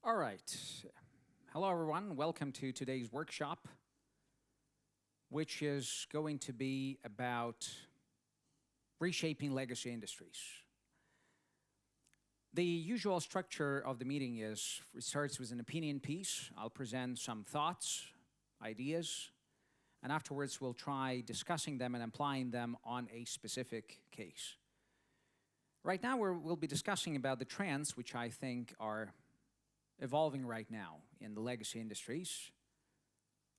All right. Hello, everyone. Welcome to today's workshop, which is going to be about reshaping legacy industries. The usual structure of the meeting is it starts with an opinion piece. I'll present some thoughts, ideas, and afterwards we'll try discussing them and applying them on a specific case. Right now we'll be discussing about the trends which I think are evolving right now in the legacy industries.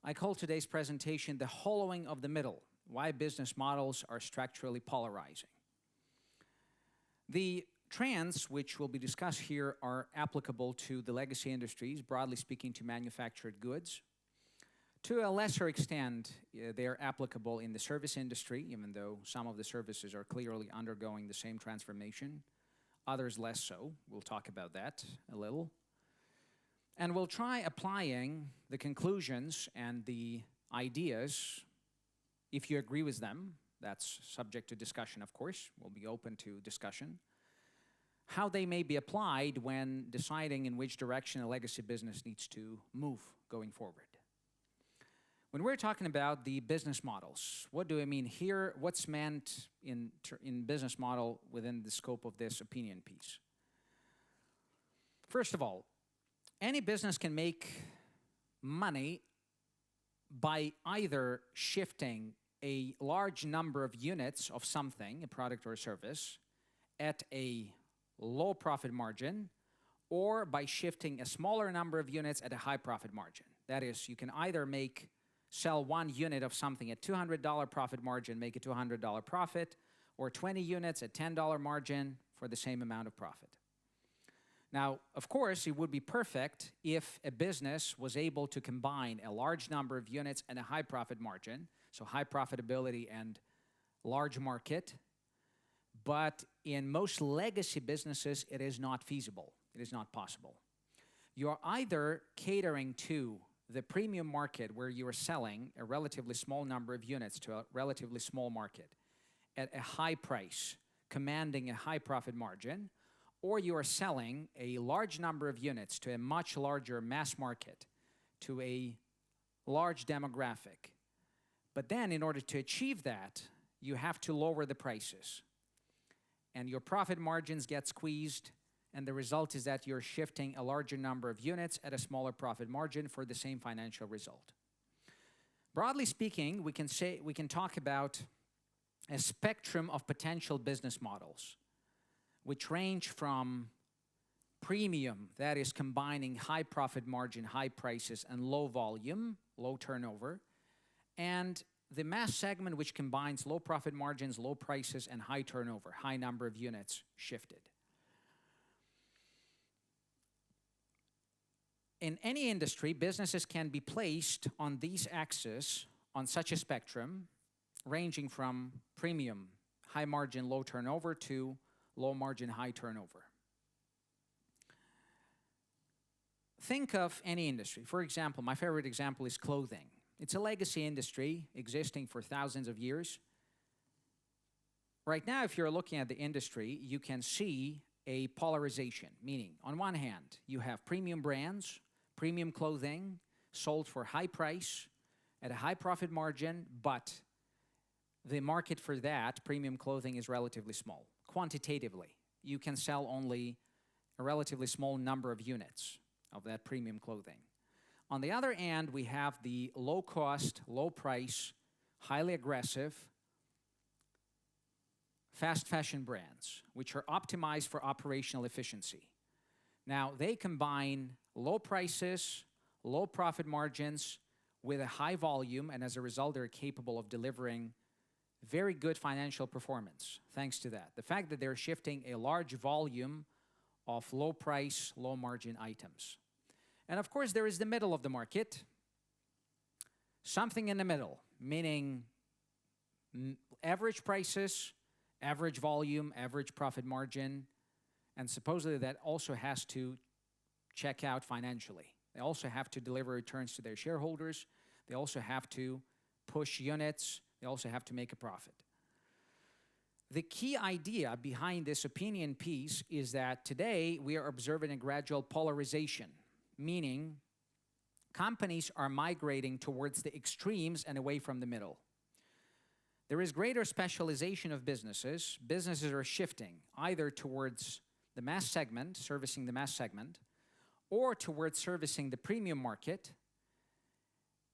I call today's presentation the hollowing of the middle, why business models are structurally polarizing. The trends which will be discussed here are applicable to the legacy industries, broadly speaking to manufactured goods. To a lesser extent, they're applicable in the service industry, even though some of the services are clearly undergoing the same transformation, others less so. We'll talk about that a little. And we'll try applying the conclusions and the ideas, if you agree with them. That's subject to discussion, of course. We'll be open to discussion. How they may be applied when deciding in which direction a legacy business needs to move going forward. When we're talking about the business models, what do I mean here? What's meant in business model within the scope of this opinion piece? First of all, any business can make money by either shifting a large number of units of something, a product or a service, at a low profit margin, or by shifting a smaller number of units at a high profit margin. That is, you can either sell one unit of something at $200 profit margin, make it $200 profit, or 20 units at $10 margin for the same amount of profit. Now, of course, it would be perfect if a business was able to combine a large number of units and a high profit margin, so high profitability and large market. But in most legacy businesses, it is not feasible. It is not possible. You are either catering to the premium market where you are selling a relatively small number of units to a relatively small market at a high price, commanding a high profit margin, or you are selling a large number of units to a much larger mass market, to a large demographic. But then in order to achieve that, you have to lower the prices. And your profit margins get squeezed, and the result is that you're shifting a larger number of units at a smaller profit margin for the same financial result. Broadly speaking, we can talk about a spectrum of potential business models, which range from premium, that is combining high profit margin, high prices, and low volume, low turnover, and the mass segment, which combines low profit margins, low prices, and high turnover, high number of units shifted. In any industry, businesses can be placed on these axes on such a spectrum, ranging from premium, high margin, low turnover, to low margin, high turnover. Think of any industry. For example, my favorite example is clothing. It's a legacy industry existing for thousands of years. Right now, if you're looking at the industry, you can see a polarization, meaning on one hand, you have premium brands, premium clothing sold for high price at a high profit margin, but the market for that premium clothing is relatively small. Quantitatively, you can sell only a relatively small number of units of that premium clothing. On the other hand, we have the low cost, low price, highly aggressive, fast fashion brands, which are optimized for operational efficiency. Now, they combine low prices, low profit margins with a high volume, and as a result, they're capable of delivering very good financial performance thanks to that. The fact that they're shifting a large volume of low price, low margin items. And of course, there is the middle of the market, something in the middle, meaning average prices, average volume, average profit margin, and supposedly that also has to check out financially. They also have to deliver returns to their shareholders. They also have to push units. They also have to make a profit. The key idea behind this opinion piece is that today we are observing a gradual polarization meaning companies are migrating towards the extremes and away from the middle. There is greater specialization of businesses. Businesses are shifting either towards the mass segment, servicing the mass segment, or towards servicing the premium market,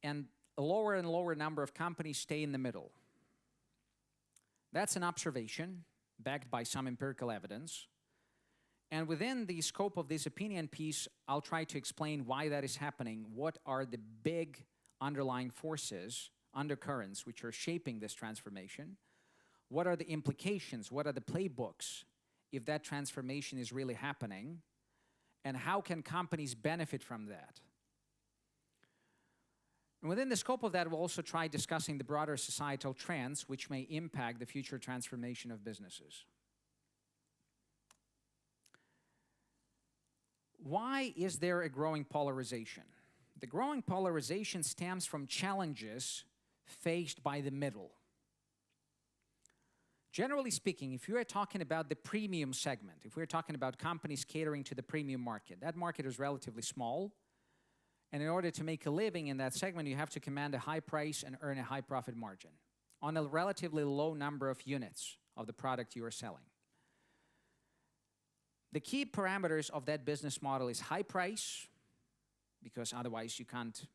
and a lower and lower number of companies stay in the middle. That's an observation backed by some empirical evidence. And within the scope of this opinion piece, I'll try to explain why that is happening. What are the big underlying forces, undercurrents, which are shaping this transformation? What are the implications? What are the playbooks if that transformation is really happening? And how can companies benefit from that? And within the scope of that, we'll also try discussing the broader societal trends which may impact the future transformation of businesses. Why is there a growing polarization? The growing polarization stems from challenges faced by the middle. Generally speaking, if you are talking about the premium segment, if we're talking about companies catering to the premium market, that market is relatively small. And in order to make a living in that segment, you have to command a high price and earn a high profit margin on a relatively low number of units of the product you are selling. The key parameters of that business model is high price, because otherwise you can't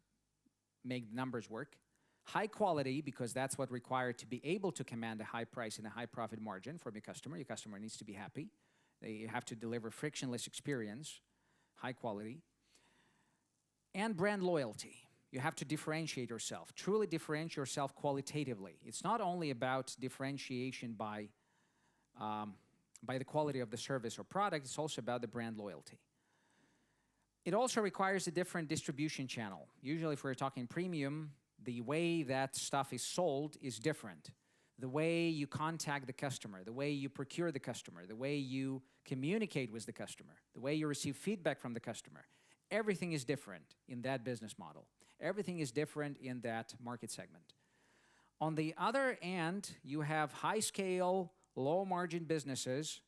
make the numbers work. High quality, because that's what's required to be able to command a high price and a high profit margin from your customer. Your customer needs to be happy. They have to deliver frictionless experience, high quality. And brand loyalty. You have to differentiate yourself, truly differentiate yourself qualitatively. It's not only about differentiation by the quality of the service or product, it's also about the brand loyalty. It also requires a different distribution channel. Usually if we're talking premium, the way that stuff is sold is different. The way you contact the customer, the way you procure the customer, the way you communicate with the customer, the way you receive feedback from the customer. Everything is different in that business model. Everything is different in that market segment. On the other end, you have high-scale, low-margin businesses.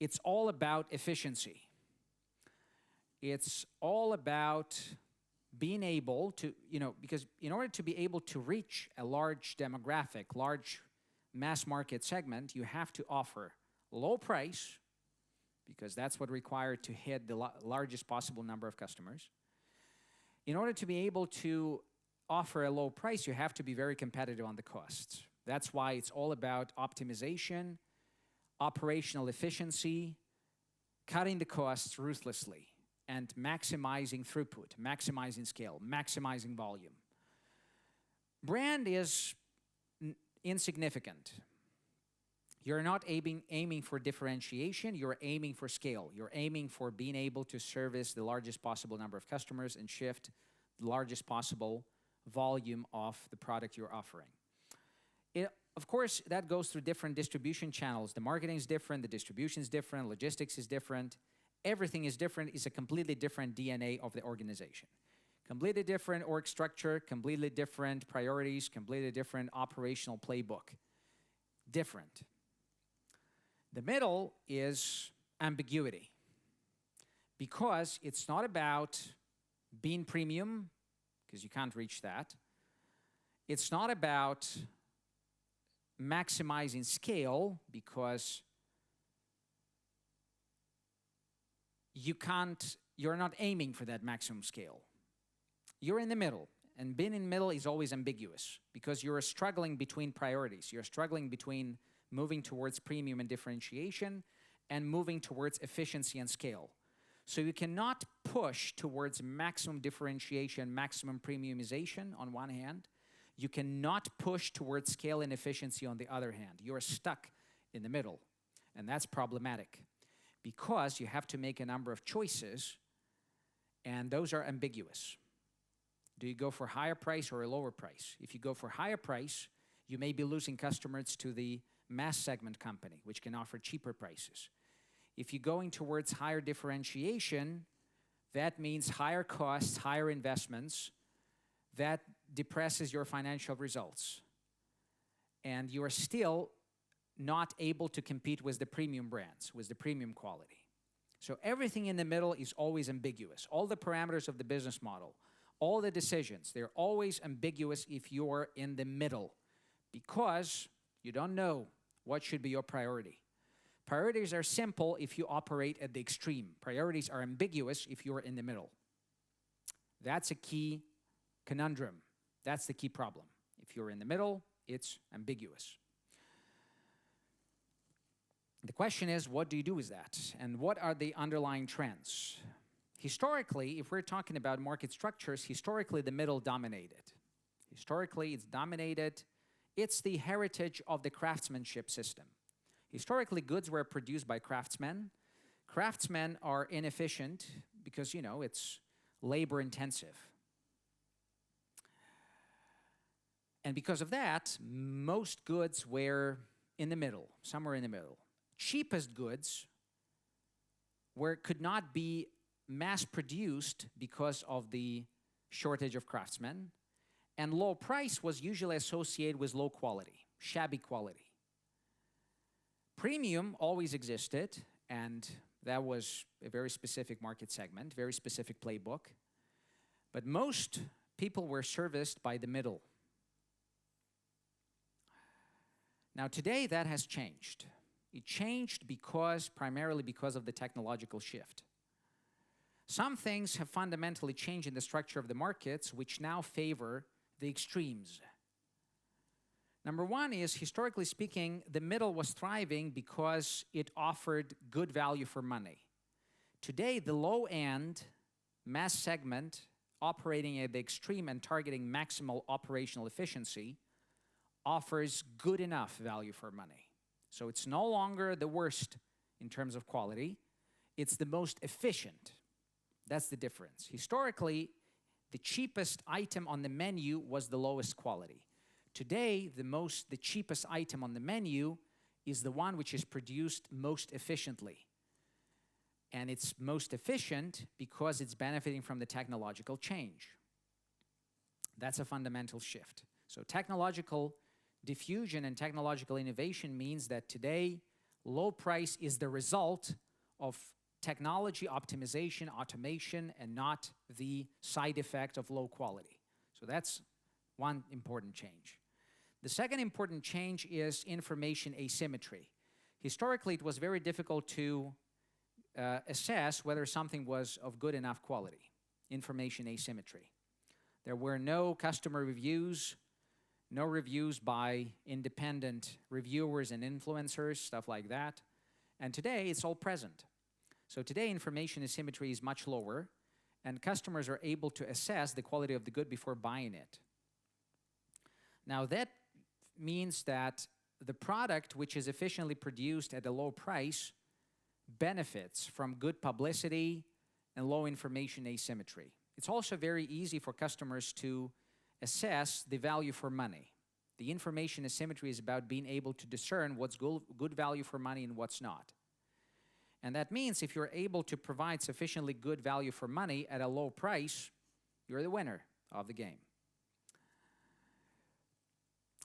It's all about efficiency. It's all about being able to, because in order to be able to reach a large demographic, large mass market segment, you have to offer low price, because that's what's required to hit the largest possible number of customers. In order to be able to offer a low price, you have to be very competitive on the costs. That's why it's all about optimization, operational efficiency, cutting the costs ruthlessly, and maximizing throughput, maximizing scale, maximizing volume. Brand is insignificant. You're not aiming for differentiation, you're aiming for scale. You're aiming for being able to service the largest possible number of customers and shift the largest possible volume of the product you're offering. Of course, that goes through different distribution channels. The marketing is different, the distribution is different, logistics is different. Everything is different. It's a completely different DNA of the organization. Completely different org structure, completely different priorities, completely different operational playbook. Different. The middle is ambiguity, because it's not about being premium, because you can't reach that. It's not about maximizing scale, because you're not aiming for that maximum scale. You're in the middle, and being in the middle is always ambiguous, because you're struggling between priorities. You're struggling between moving towards premium and differentiation and moving towards efficiency and scale. So you cannot push towards maximum differentiation, maximum premiumization on one hand. You cannot push towards scale and efficiency on the other hand. You're stuck in the middle, and that's problematic, because you have to make a number of choices, and those are ambiguous. Do you go for higher price or a lower price? If you go for higher price, you may be losing customers to the mass segment company, which can offer cheaper prices. If you're going towards higher differentiation, that means higher costs, higher investments. That depresses your financial results. And you are still not able to compete with the premium brands, with the premium quality. So everything in the middle is always ambiguous. All the parameters of the business model, all the decisions, they're always ambiguous if you're in the middle because you don't know what should be your priority. Priorities are simple if you operate at the extreme. Priorities are ambiguous if you're in the middle. That's a key conundrum. That's the key problem. If you're in the middle, it's ambiguous. The question is, what do you do with that? And what are the underlying trends? Historically, if we're talking about market structures, historically the middle dominated. Historically, it's dominated. It's the heritage of the craftsmanship system. Historically, goods were produced by craftsmen. Craftsmen are inefficient because, it's labor intensive. And because of that, most goods were in the middle, somewhere in the middle. Cheapest goods could not be mass-produced because of the shortage of craftsmen, and low price was usually associated with low quality, shabby quality. Premium always existed, and that was a very specific market segment, very specific playbook, but most people were serviced by the middle. Now today that has changed. It changed primarily because of the technological shift. Some things have fundamentally changed in the structure of the markets, which now favor the extremes. Number one is, historically speaking, the middle was thriving because it offered good value for money. Today, the low-end mass segment operating at the extreme and targeting maximal operational efficiency offers good enough value for money. So it's no longer the worst in terms of quality. It's the most efficient. That's the difference. Historically, the cheapest item on the menu was the lowest quality. Today, the cheapest item on the menu is the one which is produced most efficiently. And it's most efficient because it's benefiting from the technological change. That's a fundamental shift. So technological diffusion and technological innovation means that today, low price is the result of technology optimization, automation, and not the side effect of low quality. So that's one important change. The second important change is information asymmetry. Historically, it was very difficult to assess whether something was of good enough quality. Information asymmetry. There were no customer reviews, no reviews by independent reviewers and influencers, stuff like that. And today, it's all present. So today, information asymmetry is much lower, and customers are able to assess the quality of the good before buying it. Now, that means that the product which is efficiently produced at a low price benefits from good publicity and low information asymmetry. It's also very easy for customers to assess the value for money. The information asymmetry is about being able to discern what's good value for money and what's not. And that means if you're able to provide sufficiently good value for money at a low price, you're the winner of the game.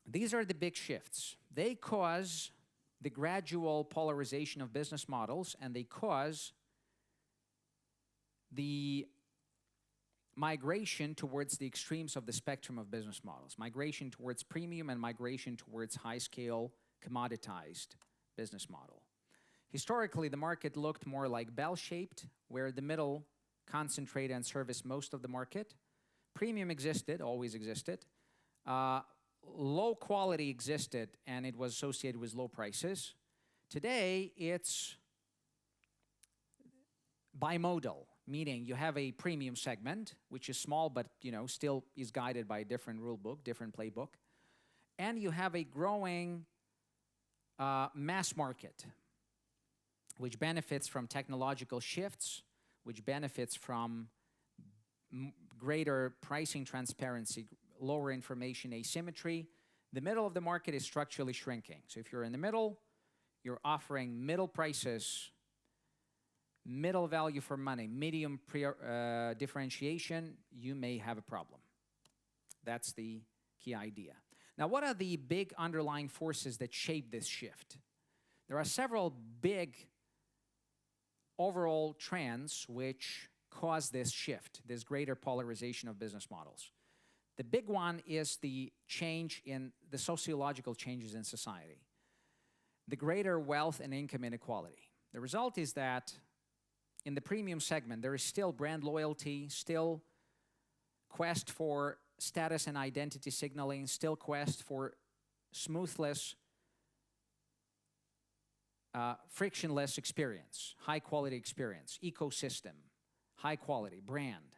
These are the big shifts. They cause the gradual polarization of business models, and they cause the migration towards the extremes of the spectrum of business models. Migration towards premium and migration towards high-scale, commoditized business model. Historically, the market looked more like bell-shaped, where the middle concentrated and serviced most of the market. Premium existed, always existed. Low quality existed, and it was associated with low prices. Today, it's bimodal, meaning you have a premium segment, which is small, but still is guided by a different rule book, different playbook. And you have a growing mass market, which benefits from technological shifts, which benefits from greater pricing transparency, lower information asymmetry. The middle of the market is structurally shrinking. So if you're in the middle, you're offering middle prices, middle value for money, medium differentiation, you may have a problem. That's the key idea. Now, what are the big underlying forces that shape this shift? There are several big overall trends which cause this shift, this greater polarization of business models. The big one is the change in the sociological changes in society, the greater wealth and income inequality. The result is that in the premium segment, there is still brand loyalty, still quest for status and identity signaling, still quest for smoothless, frictionless experience, high quality experience, ecosystem, high quality, brand.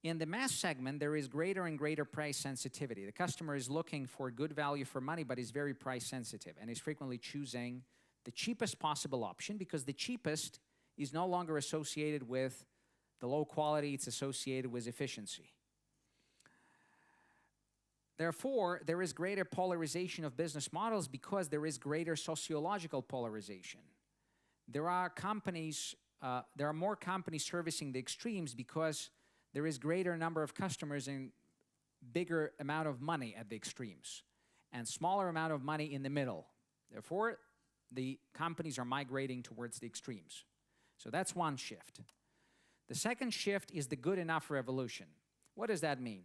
In the mass segment, there is greater and greater price sensitivity. The customer is looking for good value for money, but is very price sensitive and is frequently choosing the cheapest possible option because the cheapest is no longer associated with the low quality, it's associated with efficiency. Therefore, there is greater polarization of business models because there is greater sociological polarization. There are more companies servicing the extremes because there is greater number of customers and bigger amount of money at the extremes and smaller amount of money in the middle. Therefore, the companies are migrating towards the extremes. So that's one shift. The second shift is the good enough revolution. What does that mean?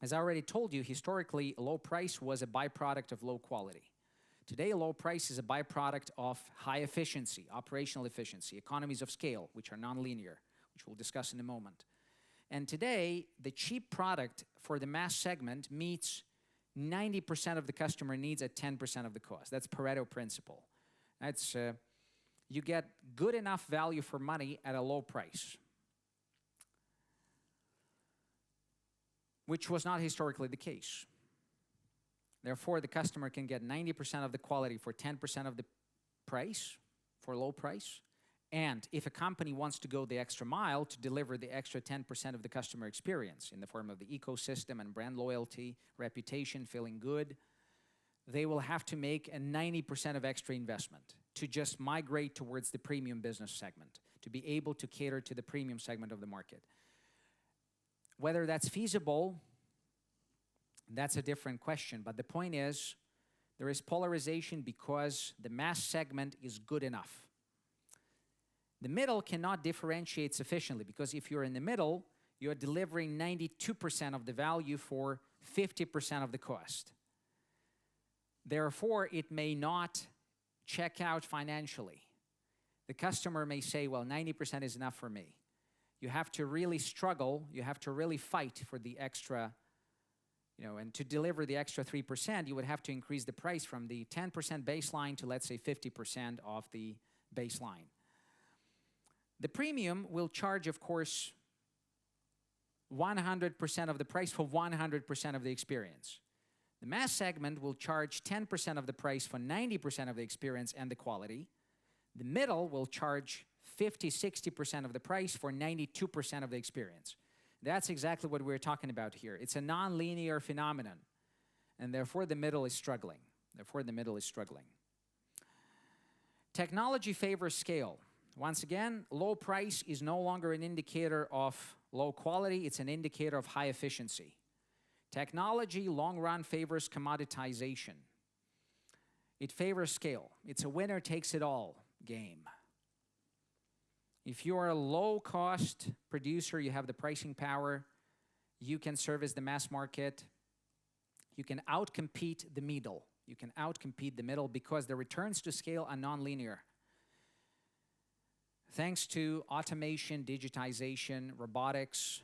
As I already told you, historically, low price was a byproduct of low quality. Today, low price is a byproduct of high efficiency, operational efficiency, economies of scale, which are nonlinear, which we'll discuss in a moment. And today, the cheap product for the mass segment meets 90% of the customer needs at 10% of the cost. That's Pareto principle. That's you get good enough value for money at a low price, which was not historically the case. Therefore, the customer can get 90% of the quality for 10% of the price, for low price. And if a company wants to go the extra mile to deliver the extra 10% of the customer experience in the form of the ecosystem and brand loyalty, reputation, feeling good, they will have to make a 90% of extra investment to just migrate towards the premium business segment, to be able to cater to the premium segment of the market. Whether that's feasible, that's a different question. But the point is, there is polarization because the mass segment is good enough. The middle cannot differentiate sufficiently because if you're in the middle, you're delivering 92% of the value for 50% of the cost. Therefore, it may not check out financially. The customer may say, well, 90% is enough for me. You have to really struggle, you have to really fight for the extra, and to deliver the extra 3%, you would have to increase the price from the 10% baseline to, let's say, 50% of the baseline. The premium will charge, of course, 100% of the price for 100% of the experience. The mass segment will charge 10% of the price for 90% of the experience and the quality. The middle will charge 50-60% of the price for 92% of the experience. That's exactly what we're talking about here. It's a non-linear phenomenon, and therefore the middle is struggling. Technology favors scale. Once again, low price is no longer an indicator of low quality, it's an indicator of high efficiency. Technology, long run, favors commotitization. It favors scale. It's a winner takes it all game. If you are a low-cost producer, you have the pricing power, you can service the mass market, you can outcompete the middle. You can outcompete the middle because the returns to scale are nonlinear. Thanks to automation, digitization, robotics,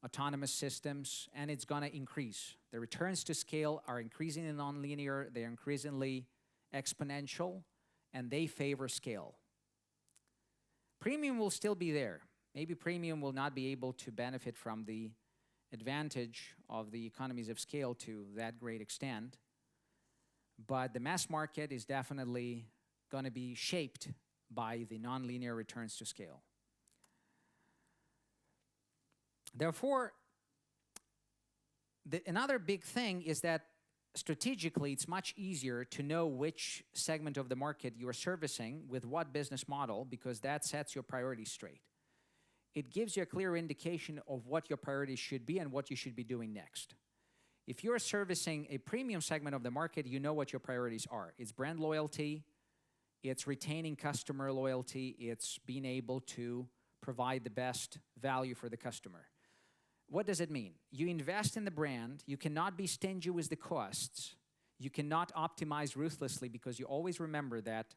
autonomous systems, and it's going to increase. The returns to scale are increasingly nonlinear, they're increasingly exponential, and they favor scale. Premium will still be there. Maybe premium will not be able to benefit from the advantage of the economies of scale to that great extent, but the mass market is definitely going to be shaped by the nonlinear returns to scale. Therefore, another big thing is that strategically, it's much easier to know which segment of the market you are servicing with what business model because that sets your priorities straight. It gives you a clear indication of what your priorities should be and what you should be doing next. If you're servicing a premium segment of the market, you know what your priorities are. It's brand loyalty, it's retaining customer loyalty, it's being able to provide the best value for the customer. What does it mean? You invest in the brand, you cannot be stingy with the costs, you cannot optimize ruthlessly, because you always remember that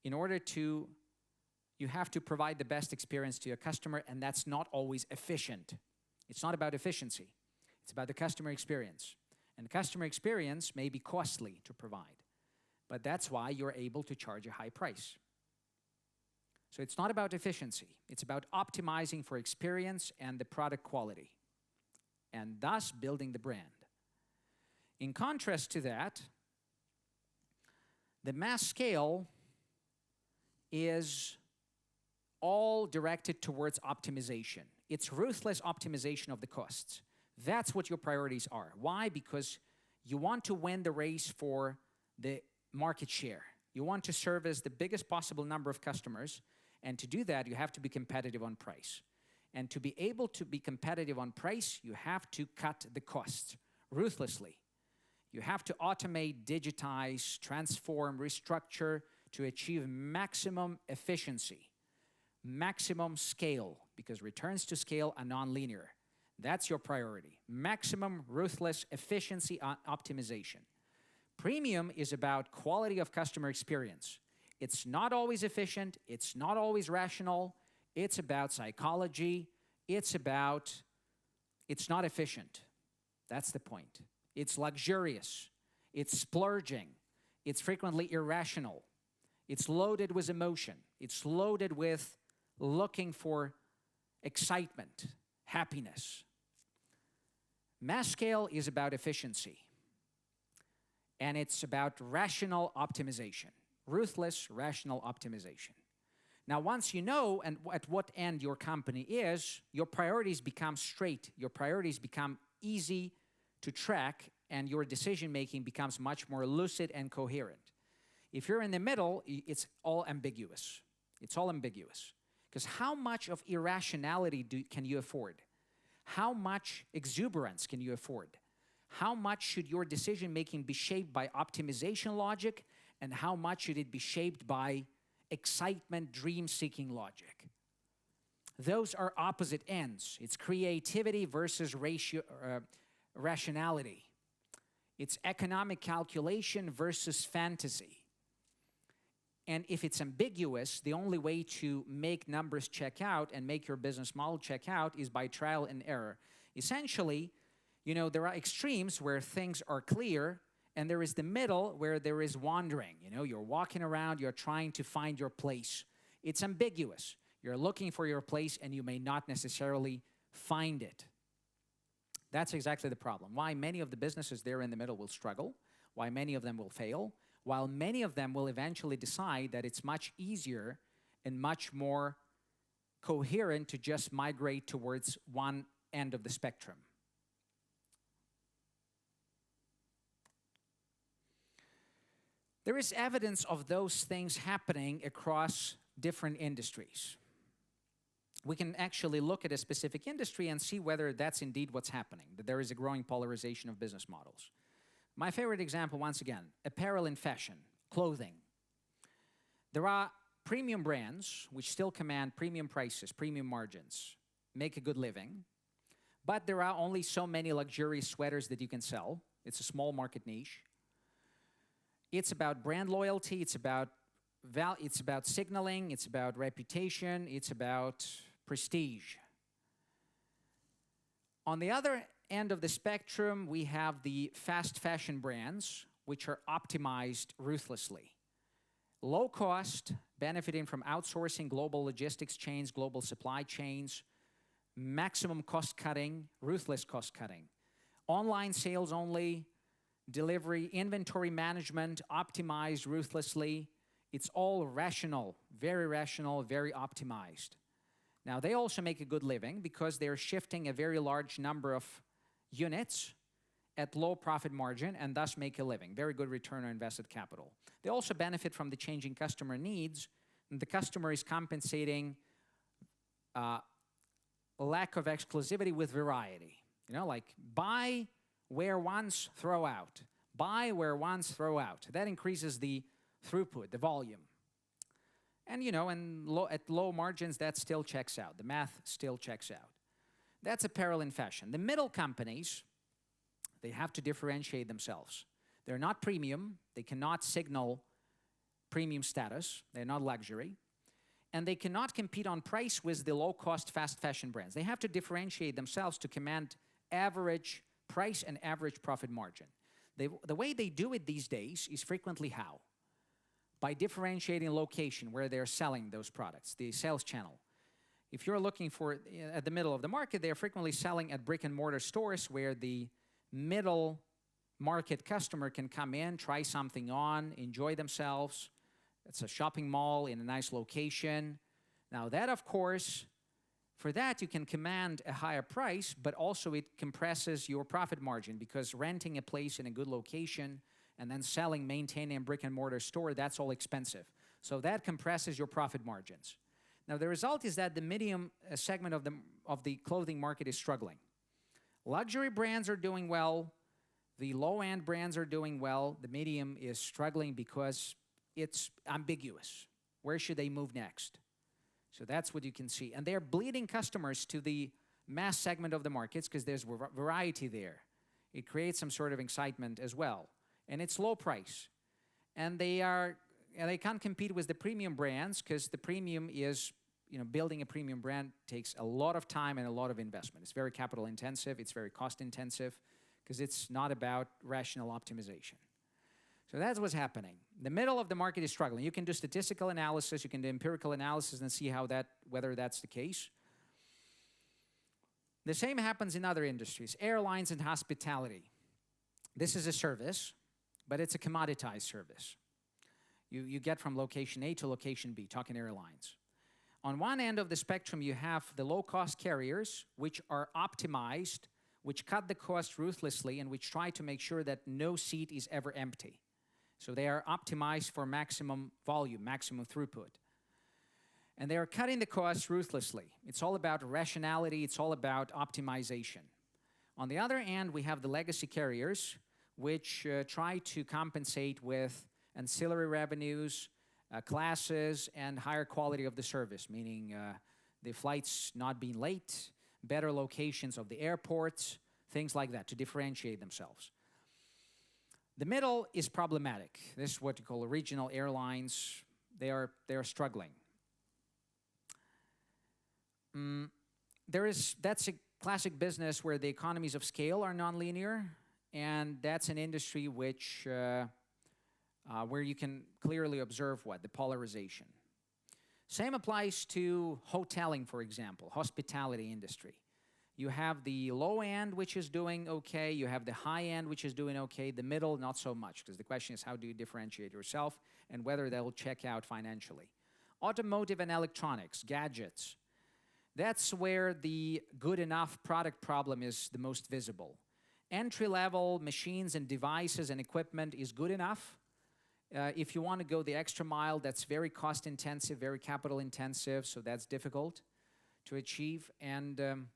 in order to, you have to provide the best experience to your customer, and that's not always efficient. It's not about efficiency, it's about the customer experience. And customer experience may be costly to provide, but that's why you're able to charge a high price. So it's not about efficiency, it's about optimizing for experience and the product quality, and thus building the brand. In contrast to that, the mass scale is all directed towards optimization. It's ruthless optimization of the costs. That's what your priorities are. Why? Because you want to win the race for the market share. You want to service the biggest possible number of customers, and to do that, you have to be competitive on price. And to be able to be competitive on price, you have to cut the costs ruthlessly. You have to automate, digitize, transform, restructure to achieve maximum efficiency, maximum scale, because returns to scale are nonlinear. That's your priority. Maximum ruthless efficiency optimization. Premium is about quality of customer experience. It's not always efficient, it's not always rational, it's about psychology, it's not efficient. That's the point. It's luxurious, it's splurging, it's frequently irrational, it's loaded with emotion, it's loaded with looking for excitement, happiness. Mass scale is about efficiency, and it's about rational optimization, ruthless, rational optimization. Now, once you know at what end your company is, your priorities become straight, your priorities become easy to track, and your decision-making becomes much more lucid and coherent. If you're in the middle, it's all ambiguous. It's all ambiguous. Because how much of irrationality can you afford? How much exuberance can you afford? How much should your decision-making be shaped by optimization logic, and how much should it be shaped by excitement, dream-seeking logic? Those are opposite ends. It's creativity versus rationality. It's economic calculation versus fantasy. And if it's ambiguous, the only way to make numbers check out and make your business model check out is by trial and error. Essentially, there are extremes where things are clear, and there is the middle where there is wandering. You're walking around, you're trying to find your place. It's ambiguous. You're looking for your place, and you may not necessarily find it. That's exactly the problem. Why many of the businesses there in the middle will struggle, why many of them will fail, while many of them will eventually decide that it's much easier and much more coherent to just migrate towards one end of the spectrum. There is evidence of those things happening across different industries. We can actually look at a specific industry and see whether that's indeed what's happening, that there is a growing polarization of business models. My favorite example, once again, apparel and fashion, clothing. There are premium brands which still command premium prices, premium margins, make a good living, but there are only so many luxurious sweaters that you can sell. It's a small market niche. It's about brand loyalty, it's about signaling, it's about reputation, it's about prestige. On the other end of the spectrum, we have the fast fashion brands, which are optimized ruthlessly. Low cost, benefiting from outsourcing global logistics chains, global supply chains, maximum cost cutting, ruthless cost cutting. Online sales only, delivery, inventory management, optimized ruthlessly. It's all rational, very optimized. Now, they also make a good living because they're shifting a very large number of units at low profit margin and thus make a living. Very good return on invested capital. They also benefit from the changing customer needs, and the customer is compensating lack of exclusivity with variety. Like buy, wear once, throw out. Buy, wear once, throw out. That increases the throughput, the volume. And at low margins, that still checks out. The math still checks out. That's apparel and fashion. The middle companies, they have to differentiate themselves. They're not premium. They cannot signal premium status. They're not luxury. And they cannot compete on price with the low-cost fast fashion brands. They have to differentiate themselves to command average price and average profit margin. The way they do it these days is frequently how? By differentiating location where they're selling those products, the sales channel. If you're looking for at the middle of the market, they're frequently selling at brick and mortar stores where the middle market customer can come in, try something on, enjoy themselves. It's a shopping mall in a nice location. Now that, of course, for that you can command a higher price, but also it compresses your profit margin because renting a place in a good location and then selling, maintaining a brick and mortar store, that's all expensive. So that compresses your profit margins. Now the result is that the medium segment of the clothing market is struggling. Luxury brands are doing well. The low-end brands are doing well. The medium is struggling because it's ambiguous. Where should they move next? So that's what you can see. And they're bleeding customers to the mass segment of the markets because there's variety there. It creates some sort of excitement as well. And it's low price. And they can't compete with the premium brands because the premium is, building a premium brand takes a lot of time and a lot of investment. It's very capital intensive. It's very cost intensive because it's not about rational optimization. So that's what's happening. The middle of the market is struggling. You can do statistical analysis, you can do empirical analysis and see whether that's the case. The same happens in other industries, airlines and hospitality. This is a service, but it's a commoditized service. You get from location A to location B, talking airlines. On one end of the spectrum, you have the low-cost carriers, which are optimized, which cut the cost ruthlessly, and which try to make sure that no seat is ever empty. So they are optimized for maximum volume, maximum throughput. And they are cutting the costs ruthlessly. It's all about rationality. It's all about optimization. On the other hand, we have the legacy carriers, which try to compensate with ancillary revenues, classes, and higher quality of the service, meaning the flights not being late, better locations of the airports, things like that, to differentiate themselves. The middle is problematic. This is what you call regional airlines. They are struggling. That's a classic business where the economies of scale are nonlinear, and that's an industry where you can clearly observe the polarization. Same applies to hoteling, for example, hospitality industry. You have the low end, which is doing okay. You have the high end, which is doing okay. The middle, not so much, because the question is how do you differentiate yourself and whether that will check out financially. Automotive and electronics, gadgets. That's where the good enough product problem is the most visible. Entry-level machines and devices and equipment is good enough. If you want to go the extra mile, that's very cost-intensive, very capital-intensive, so that's difficult to achieve. And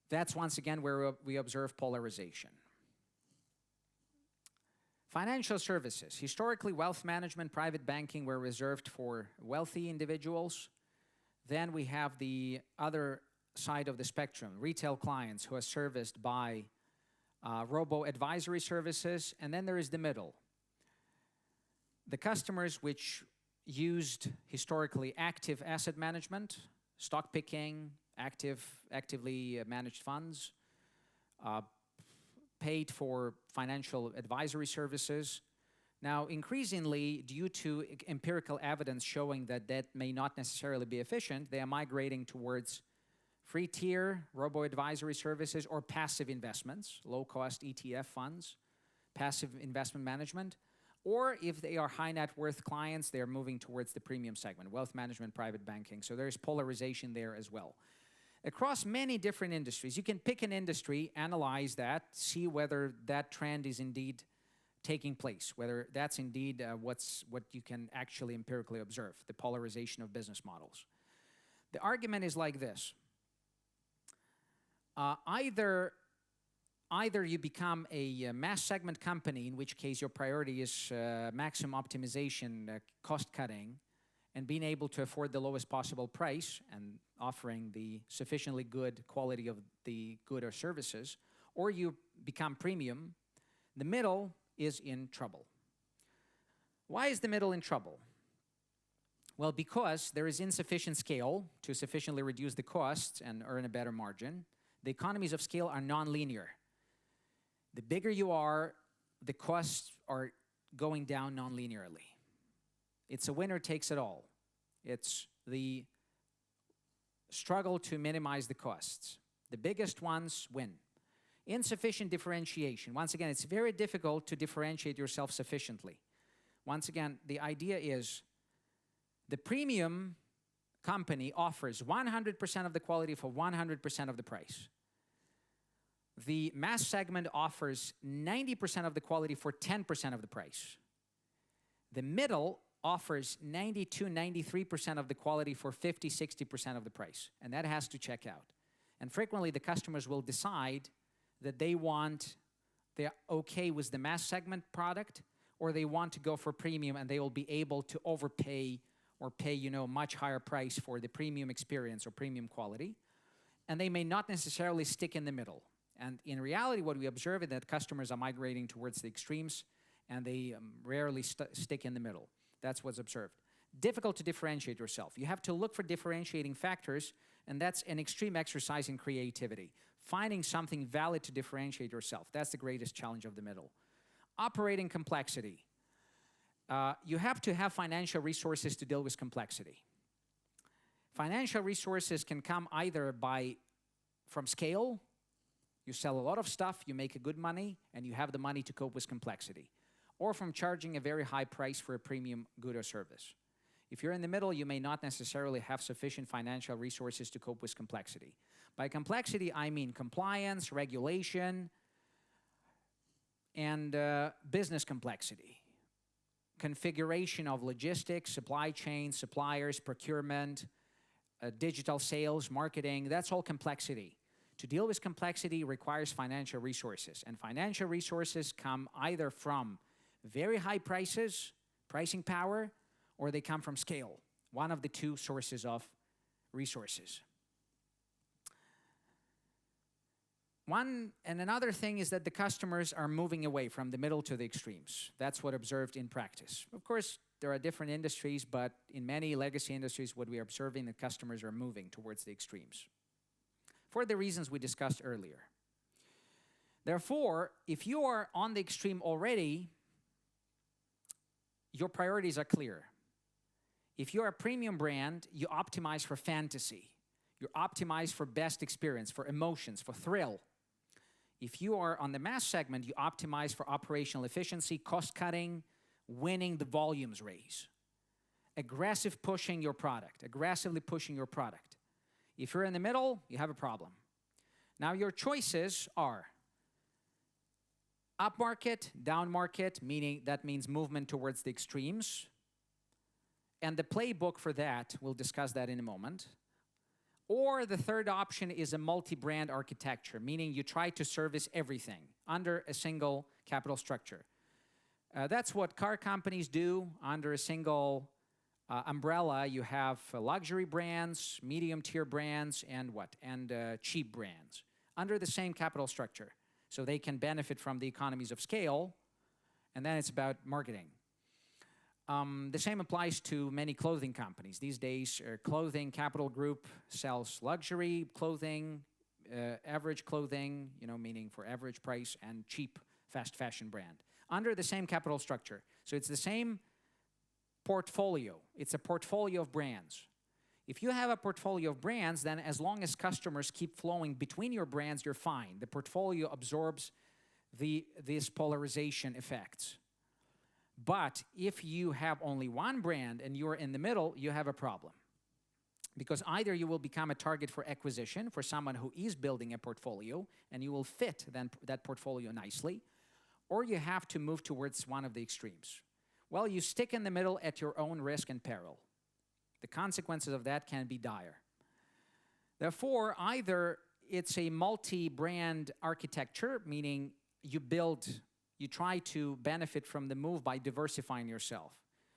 that's once again where we observe polarization. Financial services. Historically, wealth management, private banking were reserved for wealthy individuals. Then we have the other side of the spectrum, retail clients who are serviced by robo-advisory services. And then there is the middle. The customers which used historically active asset management, stock picking, actively managed funds, paid for financial advisory services. Now, increasingly, due to empirical evidence showing that that may not necessarily be efficient, they are migrating towards free tier robo-advisory services or passive investments, low-cost ETF funds, passive investment management. Or if they are high net worth clients, they are moving towards the premium segment, wealth management, private banking. So there's polarization there as well. Across many different industries, you can pick an industry, analyze that, see whether that trend is indeed taking place, whether that's indeed what you can actually empirically observe, the polarization of business models. The argument is like this. Either Either you become a mass segment company, in which case your priority is maximum optimization, cost cutting, and being able to afford the lowest possible price and offering the sufficiently good quality of the good or services, or you become premium. The middle is in trouble. Why is the middle in trouble? Well, because there is insufficient scale to sufficiently reduce the costs and earn a better margin. The economies of scale are non-linear. The bigger you are, the costs are going down non-linearly. It's a winner takes it all. It's the struggle to minimize the costs. The biggest ones win. Insufficient differentiation. Once again, it's very difficult to differentiate yourself sufficiently. Once again, the idea is the premium company offers 100% of the quality for 100% of the price. The mass segment offers 90% of the quality for 10% of the price. The middle offers 92, 93% of the quality for 50, 60% of the price. And that has to check out. And frequently the customers will decide that they're okay with the mass segment product, or they want to go for premium and they will be able to overpay or pay, much higher price for the premium experience or premium quality. And they may not necessarily stick in the middle. And in reality, what we observe is that customers are migrating towards the extremes and they rarely stick in the middle. That's what's observed. Difficult to differentiate yourself. You have to look for differentiating factors, and that's an extreme exercise in creativity. Finding something valid to differentiate yourself. That's the greatest challenge of the middle. Operating complexity. You have to have financial resources to deal with complexity. Financial resources can come either from scale. You sell a lot of stuff, you make a good money, and you have the money to cope with complexity. Or from charging a very high price for a premium good or service. If you're in the middle, you may not necessarily have sufficient financial resources to cope with complexity. By complexity, I mean compliance, regulation, and business complexity. Configuration of logistics, supply chain, suppliers, procurement, digital sales, marketing, that's all complexity. To deal with complexity requires financial resources. And financial resources come either from very high prices, pricing power, or they come from scale. One of the two sources of resources. Another thing is that the customers are moving away from the middle to the extremes. That's what observed in practice. Of course, there are different industries, but in many legacy industries, what we are observing, the customers are moving towards the extremes for the reasons we discussed earlier. Therefore, if you are on the extreme already, your priorities are clear. If you're a premium brand, you optimize for fantasy. You optimize for best experience, for emotions, for thrill. If you are on the mass segment, you optimize for operational efficiency, cost cutting, winning the volumes race. Aggressively pushing your product. If you're in the middle, you have a problem. Now your choices are up market, down market, meaning that means movement towards the extremes. And the playbook for that, we'll discuss that in a moment. Or the third option is a multi-brand architecture, meaning you try to service everything under a single capital structure. That's what car companies do. Under a single umbrella, you have luxury brands, medium-tier brands, and cheap brands under the same capital structure. So they can benefit from the economies of scale, and then it's about marketing. The same applies to many clothing companies. These days, Clothing Capital Group sells luxury clothing, average clothing, meaning for average price, and cheap fast fashion brand under the same capital structure. So it's the same portfolio. It's a portfolio of brands. If you have a portfolio of brands, then as long as customers keep flowing between your brands, you're fine. The portfolio absorbs these polarization effects. But if you have only one brand and you're in the middle, you have a problem. Because either you will become a target for acquisition for someone who is building a portfolio, and you will fit that portfolio nicely, or you have to move towards one of the extremes. Well, you stick in the middle at your own risk and peril. The consequences of that can be dire. Therefore, either it's a multi-brand architecture, meaning you try to benefit from the move by diversifying yourself,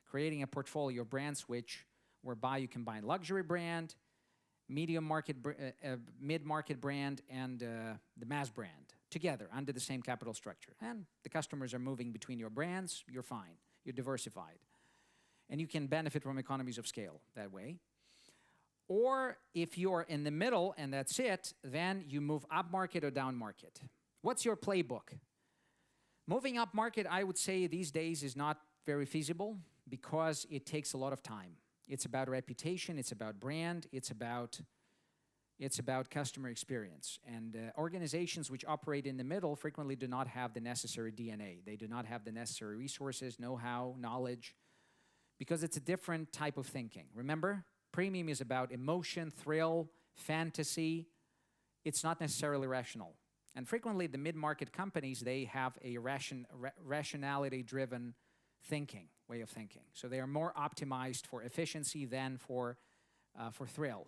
creating a portfolio of brands whereby you combine luxury brand, mid-market brand, and the mass brand together under the same capital structure. And the customers are moving between your brands, you're fine, you're diversified. And you can benefit from economies of scale that way. Or if you're in the middle and that's it, then you move up market or down market. What's your playbook? Moving up market, I would say these days is not very feasible because it takes a lot of time. It's about reputation, it's about brand, it's about customer experience. And organizations which operate in the middle frequently do not have the necessary DNA. They do not have the necessary resources, know-how, knowledge, because it's a different type of thinking. Remember, premium is about emotion, thrill, fantasy. It's not necessarily rational. And frequently, the mid-market companies, they have a rationality-driven way of thinking. So they are more optimized for efficiency than for thrill.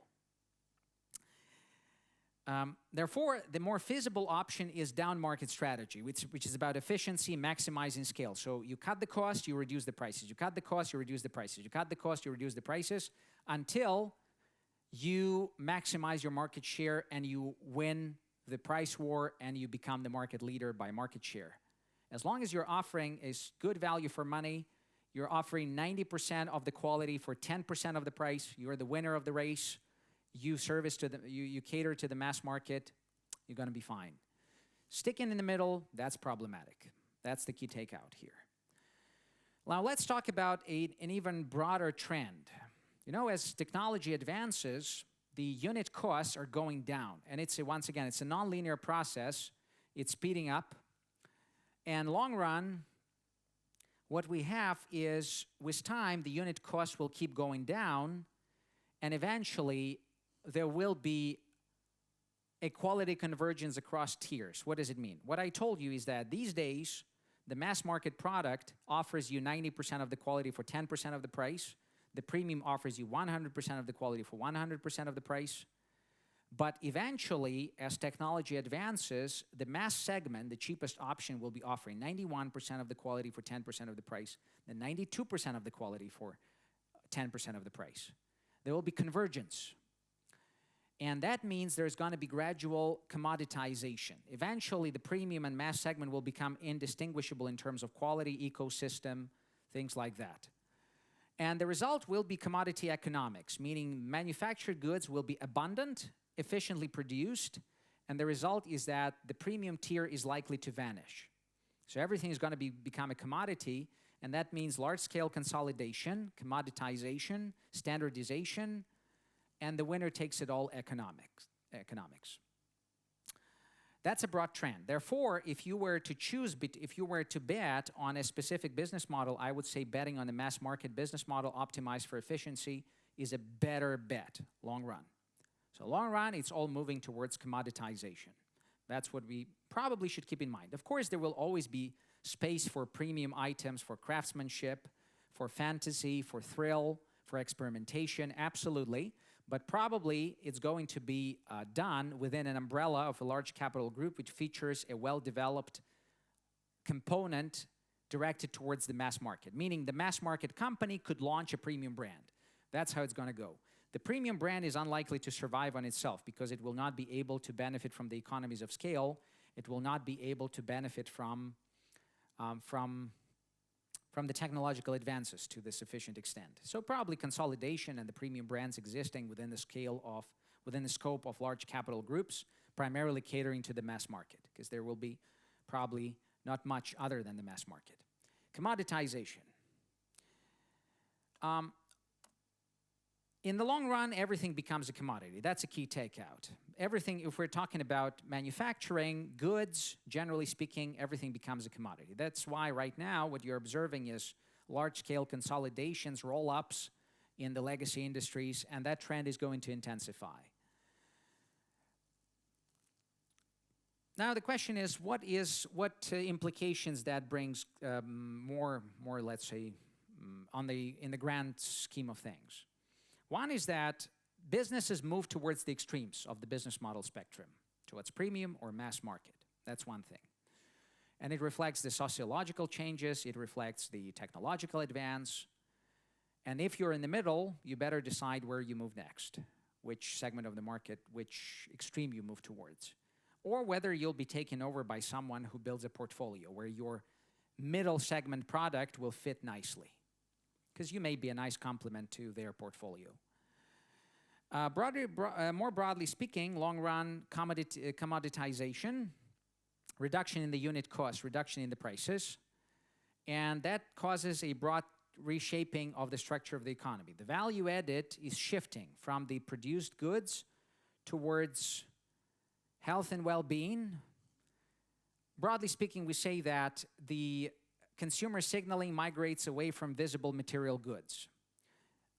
Therefore, the more feasible option is down-market strategy, which is about efficiency, maximizing scale. So you cut the cost, you reduce the prices. You cut the cost, you reduce the prices. You cut the cost, you reduce the prices until you maximize your market share and you win the price war and you become the market leader by market share. As long as you're offering a good value for money, you're offering 90% of the quality for 10% of the price, you're the winner of the race, you cater to the mass market, you're going to be fine. Sticking in the middle, that's problematic. That's the key takeout here. Now let's talk about an even broader trend. You know, as technology advances, the unit costs are going down. And once again, it's a nonlinear process. It's speeding up. And long run, what we have is, with time, the unit cost will keep going down, and eventually there will be a quality convergence across tiers. What does it mean? What I told you is that these days, the mass market product offers you 90% of the quality for 10% of the price. The premium offers you 100% of the quality for 100% of the price. But eventually, as technology advances, the mass segment, the cheapest option, will be offering 91% of the quality for 10% of the price, and 92% of the quality for 10% of the price. There will be convergence. And that means there's going to be gradual commoditization. Eventually, the premium and mass segment will become indistinguishable in terms of quality, ecosystem, things like that. And the result will be commodity economics, meaning manufactured goods will be abundant, efficiently produced, and the result is that the premium tier is likely to vanish. So everything is going to become a commodity, and that means large-scale consolidation, commoditization, standardization, and the winner takes it all economics. That's a broad trend. Therefore, if you were to bet on a specific business model, I would say betting on the mass market business model optimized for efficiency is a better bet, long run. So long run, it's all moving towards commoditization. That's what we probably should keep in mind. Of course, there will always be space for premium items, for craftsmanship, for fantasy, for thrill, for experimentation, absolutely. But probably it's going to be done within an umbrella of a large capital group which features a well-developed component directed towards the mass market, meaning the mass market company could launch a premium brand. That's how it's going to go. The premium brand is unlikely to survive on itself because it will not be able to benefit from the economies of scale. It will not be able to benefit from the technological advances to the sufficient extent. So probably consolidation and the premium brands existing within the scope of large capital groups, primarily catering to the mass market, because there will be probably not much other than the mass market. Commoditization. In the long run, everything becomes a commodity. That's a key takeout. Everything, if we're talking about manufacturing, goods, generally speaking, everything becomes a commodity. That's why right now what you're observing is large-scale consolidations, roll-ups in the legacy industries, and that trend is going to intensify. Now the question is, what implications that brings more, let's say, in the grand scheme of things? One is that businesses move towards the extremes of the business model spectrum. towards premium or mass market. That's one thing. And it reflects the sociological changes, it reflects the technological advance. And if you're in the middle, you better decide where you move next, which segment of the market, which extreme you move towards. Or whether you'll be taken over by someone who builds a portfolio where your middle segment product will fit nicely, because you may be a nice complement to their portfolio. More broadly speaking, long-run commoditization, reduction in the unit cost, reduction in the prices, and that causes a broad reshaping of the structure of the economy. The value added is shifting from the produced goods towards health and well-being. Broadly speaking, we say that the consumer signaling migrates away from visible material goods.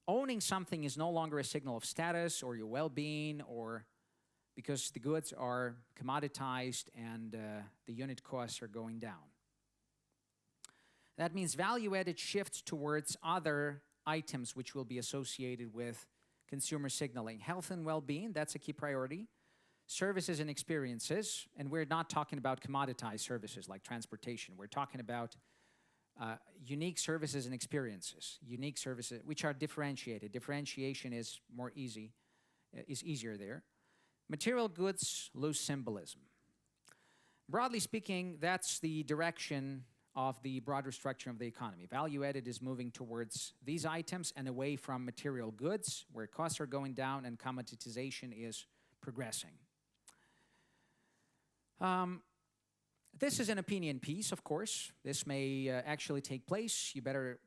Owning something is no longer a signal of status or your well-being, or because the goods are commoditized and the unit costs are going down. That means value added shifts towards other items which will be associated with consumer signaling. Health and well-being, that's a key priority. Services and experiences, and we're not talking about commoditized services like transportation. We're talking about unique services and experiences, unique services which are differentiated. Differentiation is more easy, is easier there. Material goods lose symbolism. Broadly speaking, that's the direction of the broader structure of the economy. Value added is moving towards these items and away from material goods, where costs are going down and commoditization is progressing. This is an opinion piece, of course. This may actually take place. You better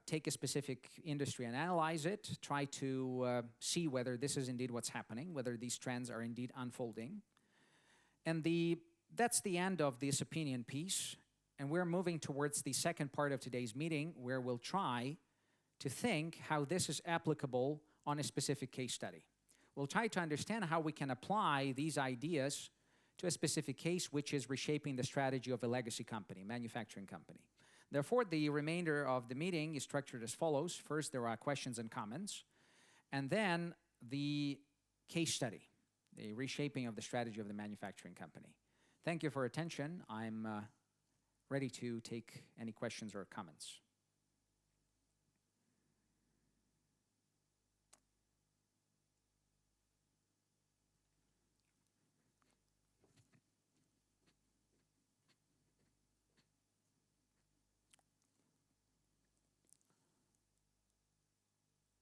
take a specific industry and analyze it. Try to see whether this is indeed what's happening, whether these trends are indeed unfolding. And that's the end of this opinion piece. And we're moving towards the second part of today's meeting, where we'll try to think how this is applicable on a specific case study. We'll try to understand how we can apply these ideas to a specific case which is reshaping the strategy of a legacy company, manufacturing company. Therefore, the remainder of the meeting is structured as follows. First, there are questions and comments, and then the case study, the reshaping of the strategy of the manufacturing company. Thank you for your attention. I'm ready to take any questions or comments.